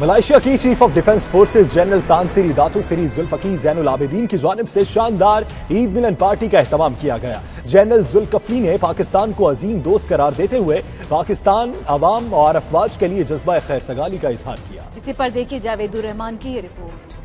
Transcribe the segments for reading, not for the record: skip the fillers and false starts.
Malaysia की chief of defence forces General Tan Sri Dato Seri Zulkifli Zainul Abidin की जानिब से शानदार ईद मिलन पार्टी का एहतमाम किया गया। जनरल जुल्कफली ने पाकिस्तान को अजीम दोस्त करार देते हुए पाकिस्तान अवाम और अफवाज के लिए जज्बा खैर सगाली का इजहार किया। इसी पर देखिए जावेदुर रहमान की ये रिपोर्ट।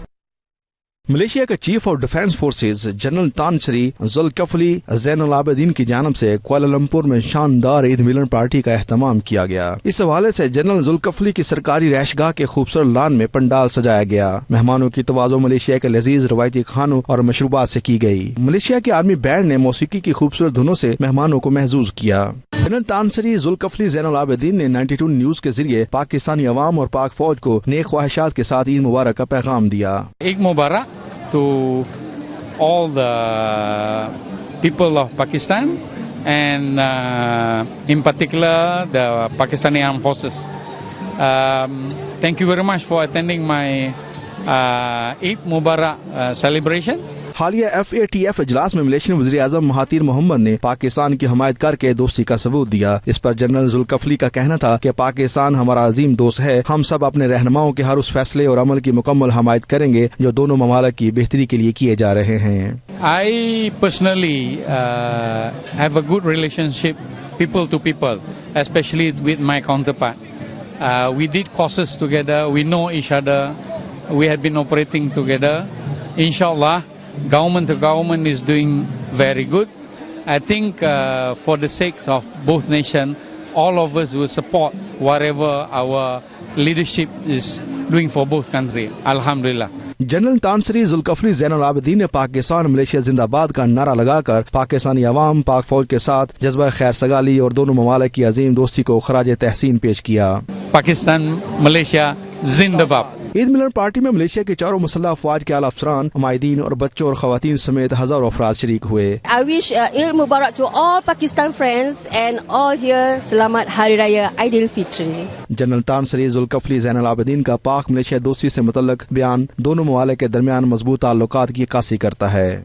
मलेशिया के chief of defence forces General Tan Sri Zulkifli Zainul Abidin की जानिब से कुआलालंपुर में शानदार ईद मिलन पार्टी का एहतमाम किया गया। इस हवाले से जनरल जुल्कफली की सरकारी रैशगाह के खूबसूरत लॉन में पंडाल सजाया गया। मेहमानों की तवाज़ो मलेशिया के लजीज रवायती खानों और मशरूबात से की गई। मलेशिया की आर्मी बैंड ने मौसीकी की खूबसूरत धुनों से मेहमानों को महजूज किया। General Tan Sri Zulkifli Zainul Abidin ने 92 न्यूज के जरिए पाकिस्तानी अवाम और पाक फौज को नेक ख्वाहिशात के साथ ईद मुबारक का पैगाम दिया। Eid Mubarak to all the people of Pakistan and in particular the Pakistani Armed Forces. Thank you very much for attending my Eid Mubarak celebration. हालिया FATF इजलास में मलेशियन वज़ीर आज़म महातीर मोहम्मद ने पाकिस्तान की हमायत करके दोस्ती का सबूत दिया। इस पर जनरल जुल्कफली का कहना था कि पाकिस्तान हमारा अजीम दोस्त है। हम सब अपने रहनुमाओं के हर उस फैसले और अमल की मुकम्मल हमायत करेंगे जो दोनों ममालिक की बेहतरी के लिए किए जा रहे हैं। I personally have a good relationship people to people, especially with my counterpart. We did courses together. We know each other. We have been operating together. Inshallah, government to government is doing very good. I think for the sake of both nations, all of us will support whatever our leadership is doing for both countries. Alhamdulillah. General Tan Sri Zulkifli Zainul Abidin ने Pakistan Malaysia जिंदाबाद का नारा लगाकर पाकिस्तानी अवाम पाक फौज के साथ जज्बा खैर सगाली और दोनों ममालिक की अजीम दोस्ती को खराज तहसीन पेश किया। पाकिस्तान मलेशिया जिंदाबाद। ईद मिलन पार्टी में मलेशिया के चारों मुसल्लह अफवाज के आला अफसरान, हमायदीन और बच्चों और खवातीन समेत हजारों अफराद शरीक हुए। I wish Eid Mubarak to all Pakistan friends and all here. Selamat Hari Raya Aidil Fitri. General Tan Sri Zulkifli Zainul Abidin का पाक मलेशिया दोस्ती से मुतल्लक बयान दोनों ममालिक के दरमियान मजबूत ताल्लुकात की अक्कासी करता है।